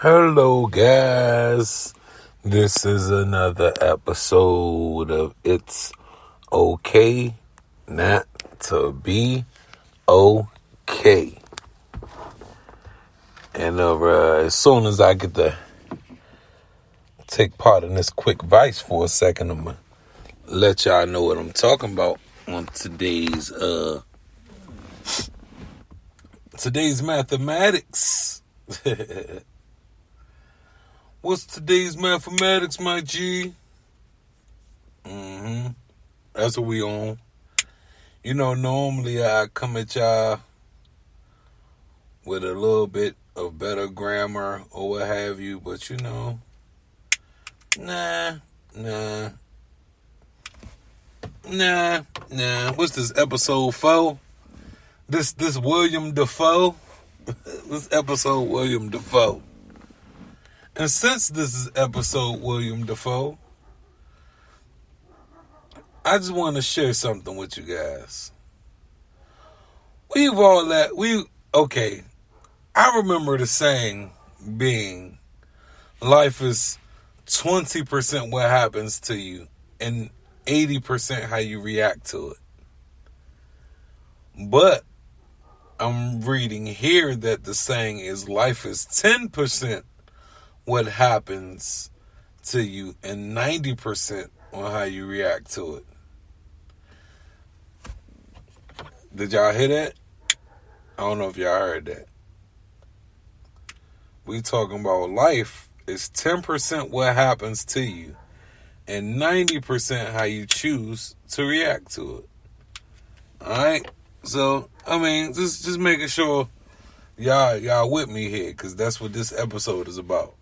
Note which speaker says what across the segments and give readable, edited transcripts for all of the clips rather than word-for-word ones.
Speaker 1: Hello, guys. This is another episode of It's Okay Not to Be Okay. And as soon as I get to take part in this quick vice for a second, I'm going to let y'all know what I'm talking about on today's mathematics. What's today's mathematics, my G? That's what we on. You know, normally I come at y'all with a little bit of better grammar or what have you, but you know, nah. What's this, episode 4? This William Dafoe? This episode William Dafoe. And since this is episode William Dafoe, I just want to share something with you guys. Okay, I remember the saying being, life is 20% what happens to you and 80% how you react to it. But I'm reading here that the saying is life is 10% what happens to you and 90% on how you react to it. Did y'all hear that? I don't know if y'all heard that. We talking about life is 10% what happens to you and 90% how you choose to react to it. Alright? So, I mean, just making sure y'all with me here, because that's what this episode is about.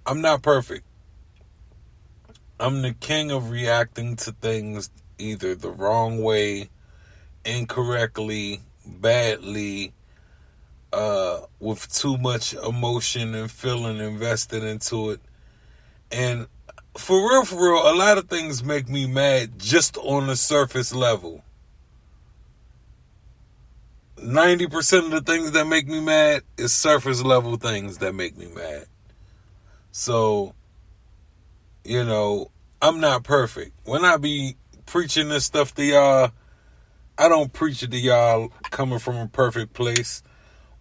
Speaker 1: I'm not perfect. I'm the king of reacting to things either the wrong way, incorrectly, badly, with too much emotion and feeling invested into it. And for real, a lot of things make me mad just on the surface level. 90% of the things that make me mad is surface level things that make me mad. So, you know, I'm not perfect. When I be preaching this stuff to y'all, I don't preach it to y'all coming from a perfect place.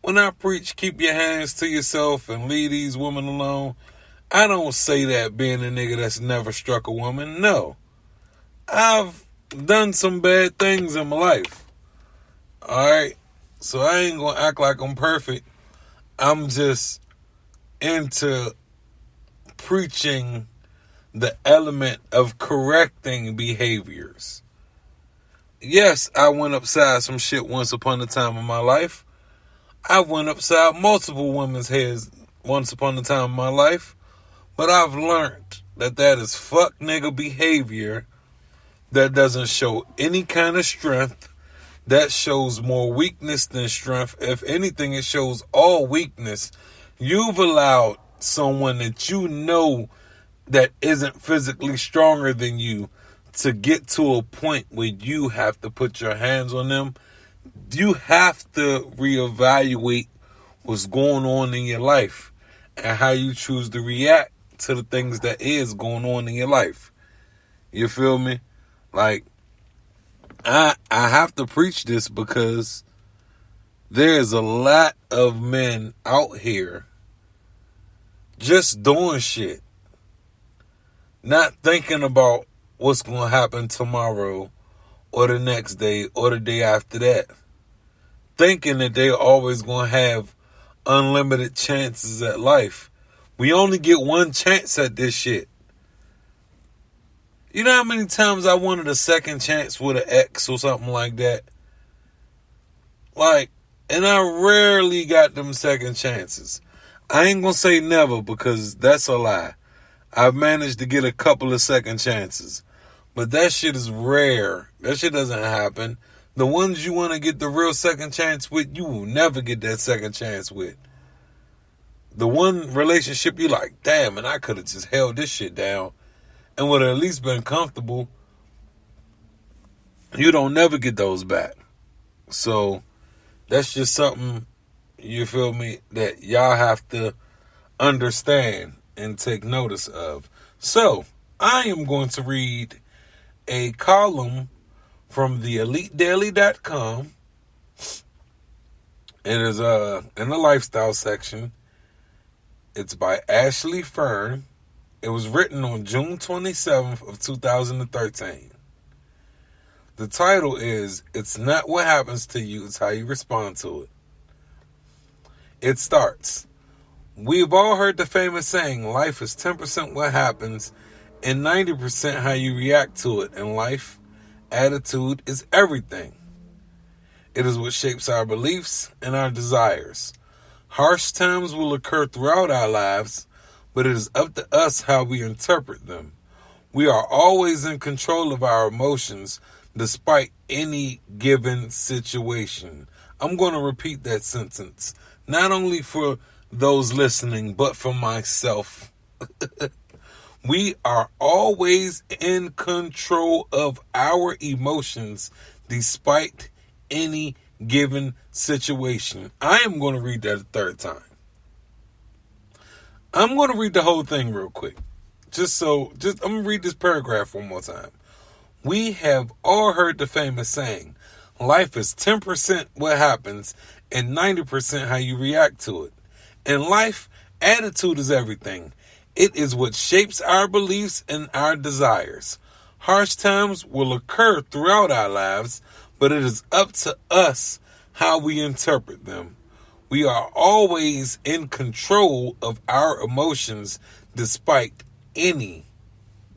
Speaker 1: When I preach, keep your hands to yourself and leave these women alone, I don't say that being a nigga that's never struck a woman. No. I've done some bad things in my life. Alright? So I ain't gonna act like I'm perfect. I'm just into preaching the element of correcting behaviors. Yes, I went upside some shit once upon a time in my life. I went upside multiple women's heads once upon a time in my life. But I've learned that is fuck nigga behavior that doesn't show any kind of strength. That shows more weakness than strength. If anything, it shows all weakness. You've allowed someone that you know that isn't physically stronger than you to get to a point where you have to put your hands on them. You have to reevaluate what's going on in your life and how you choose to react to the things that is going on in your life. You feel me? Like, I have to preach this because there's a lot of men out here just doing shit, not thinking about what's going to happen tomorrow or the next day or the day after that, thinking that they're always going to have unlimited chances at life. We only get one chance at this shit. You know how many times I wanted a second chance with an ex or something like that? Like, and I rarely got them second chances. I ain't gonna say never because that's a lie. I've managed to get a couple of second chances. But that shit is rare. That shit doesn't happen. The ones you want to get the real second chance with, you will never get that second chance with. The one relationship you like, damn, man, I could have just held this shit down and would have at least been comfortable. You don't never get those back. So that's just something you feel me, that y'all have to understand and take notice of. So, I am going to read a column from the EliteDaily.com. It is in the lifestyle section. It's by Ashley Fern. It was written on June 27th of 2013. The title is, It's Not What Happens to You, It's How You Respond to It. It starts, we've all heard the famous saying, life is 10% what happens and 90% how you react to it. In life, attitude is everything. It is what shapes our beliefs and our desires. Harsh times will occur throughout our lives, but it is up to us how we interpret them. We are always in control of our emotions despite any given situation. I'm going to repeat that sentence, not only for those listening, but for myself. We are always in control of our emotions despite any given situation. I am going to read that a third time. I'm going to read the whole thing real quick. I'm going to read this paragraph one more time. We have all heard the famous saying, life is 10% what happens and 90% how you react to it. In life, attitude is everything. It is what shapes our beliefs and our desires. Harsh times will occur throughout our lives, but it is up to us how we interpret them. We are always in control of our emotions despite any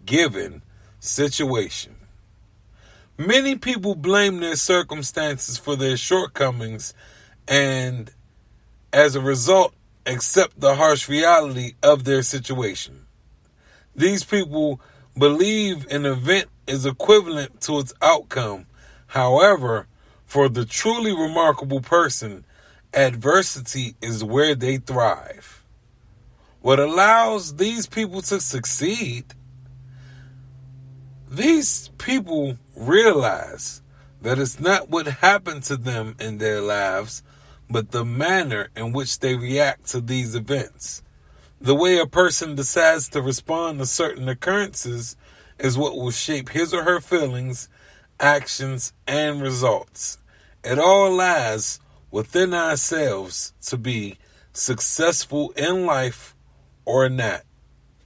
Speaker 1: given situation. Many people blame their circumstances for their shortcomings and, as a result, accept the harsh reality of their situation. These people believe an event is equivalent to its outcome. However, for the truly remarkable person, adversity is where they thrive. What allows these people to succeed? These people realize that it's not what happened to them in their lives, but the manner in which they react to these events. The way a person decides to respond to certain occurrences is what will shape his or her feelings, actions, and results. It all lies within ourselves to be successful in life or not.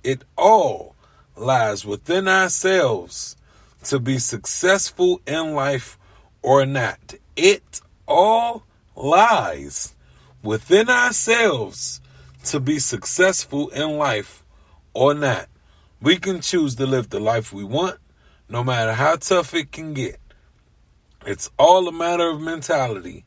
Speaker 1: It all lies within ourselves to be successful in life or not. It all lies within ourselves to be successful in life or not. We can choose to live the life we want, no matter how tough it can get. It's all a matter of mentality.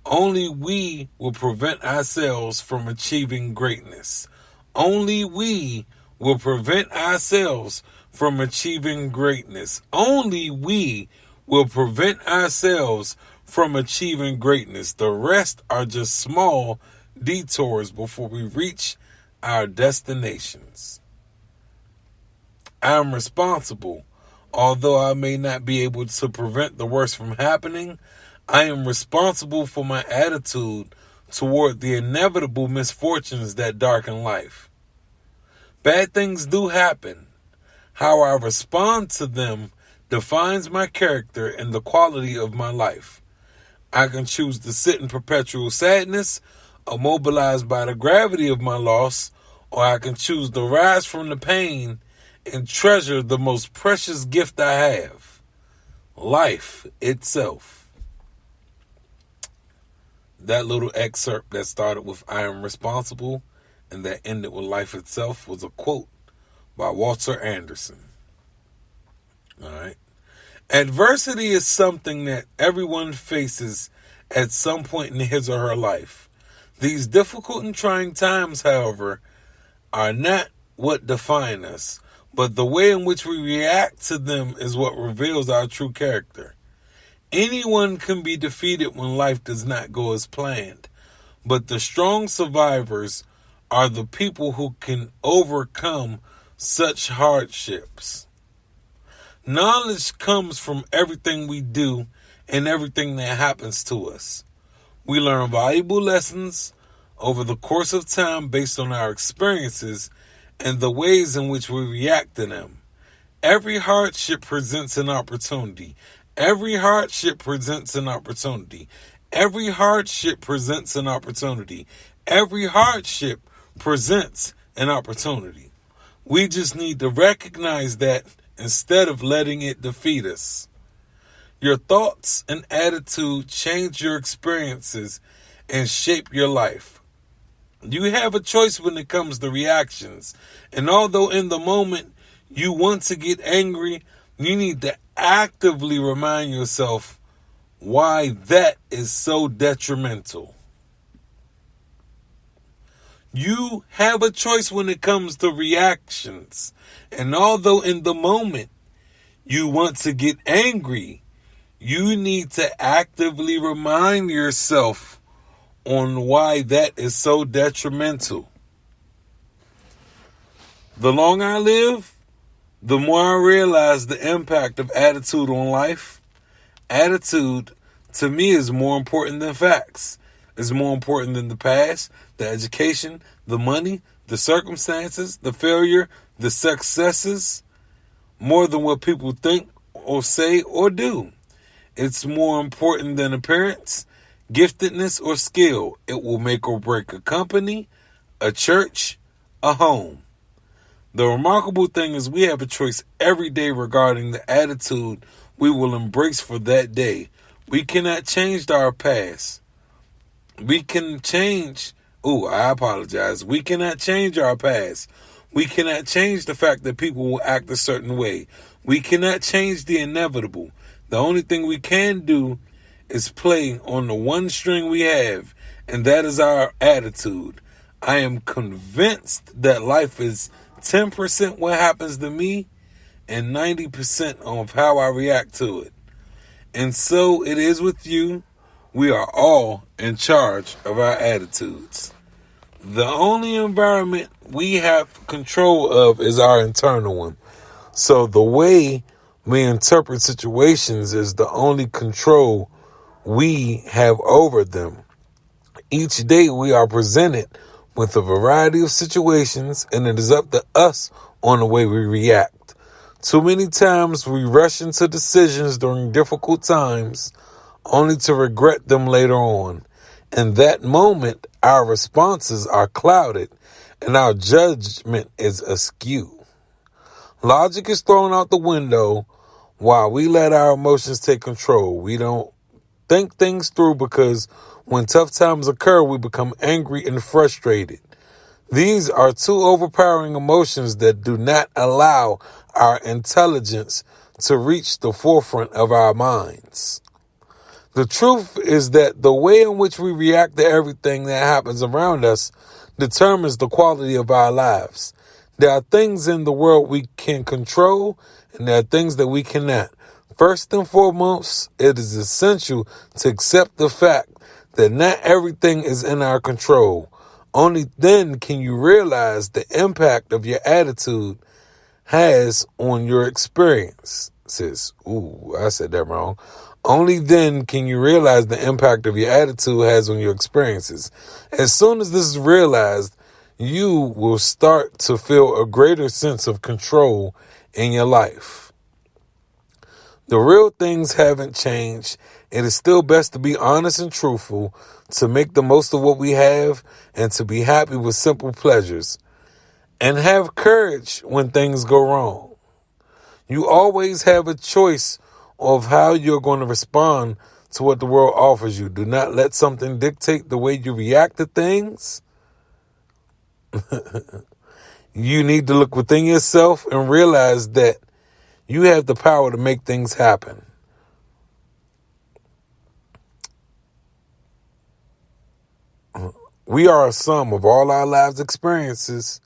Speaker 1: Only we will prevent ourselves from achieving greatness. Only we will prevent ourselves from achieving greatness. Only we will prevent ourselves from achieving greatness. The rest are just small detours before we reach our destinations. I am responsible. Although I may not be able to prevent the worst from happening, I am responsible for my attitude toward the inevitable misfortunes that darken life. Bad things do happen. How I respond to them defines my character and the quality of my life. I can choose to sit in perpetual sadness, immobilized by the gravity of my loss, or I can choose to rise from the pain and treasure the most precious gift I have, life itself. That little excerpt that started with I am responsible and that ended with life itself was a quote by Walter Anderson. All right. Adversity is something that everyone faces at some point in his or her life. These difficult and trying times, however, are not what define us, but the way in which we react to them is what reveals our true character. Anyone can be defeated when life does not go as planned, but the strong survivors are the people who can overcome such hardships. Knowledge comes from everything we do and everything that happens to us. We learn valuable lessons over the course of time based on our experiences and the ways in which we react to them. Every hardship presents an opportunity. Every hardship presents an opportunity. Every hardship presents an opportunity. Every hardship presents an opportunity. We just need to recognize that instead of letting it defeat us. Your thoughts and attitude change your experiences and shape your life. You have a choice when it comes to reactions. And although in the moment you want to get angry, you need to actively remind yourself why that is so detrimental. You have a choice when it comes to reactions. And although in the moment you want to get angry, you need to actively remind yourself on why that is so detrimental. The longer I live, the more I realize the impact of attitude on life. Attitude, to me, is more important than facts. It's more important than the past, the education, the money, the circumstances, the failure, the successes, more than what people think or say or do. It's more important than appearance, giftedness, or skill. It will make or break a company, a church, a home. The remarkable thing is we have a choice every day regarding the attitude we will embrace for that day. We cannot change our past. We can change... I apologize. We cannot change our past. We cannot change the fact that people will act a certain way. We cannot change the inevitable. The only thing we can do is play on the one string we have, and that is our attitude. I am convinced that life is 10% what happens to me and 90% of how I react to it. And so it is with you. We are all in charge of our attitudes. The only environment we have control of is our internal one. So the way we interpret situations is the only control we have over them. Each day we are presented with a variety of situations, and it is up to us on the way we react. Too many times we rush into decisions during difficult times only to regret them later on. In that moment, our responses are clouded and our judgment is askew. Logic is thrown out the window while we let our emotions take control. We don't think things through because when tough times occur, we become angry and frustrated. These are two overpowering emotions that do not allow our intelligence to reach the forefront of our minds. The truth is that the way in which we react to everything that happens around us determines the quality of our lives. There are things in the world we can control, and there are things that we cannot. First and foremost, it is essential to accept the fact that not everything is in our control. Only then can you realize the impact of your attitude has on your experiences. I said that wrong. Only then can you realize the impact of your attitude has on your experiences. As soon as this is realized, you will start to feel a greater sense of control in your life. The real things haven't changed. It is still best to be honest and truthful, to make the most of what we have, and to be happy with simple pleasures. And have courage when things go wrong. You always have a choice of how you're going to respond to what the world offers you. Do not let something dictate the way you react to things. You need to look within yourself and realize that you have the power to make things happen. We are a sum of all our lives' experiences.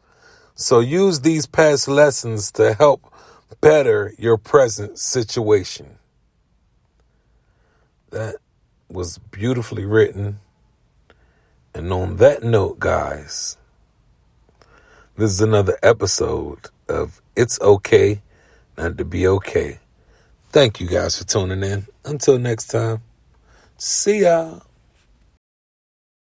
Speaker 1: So use these past lessons to help better your present situation. That was beautifully written. And on that note, guys, this is another episode of It's Okay Not to Be Okay. Thank you guys for tuning in. Until next time, see ya.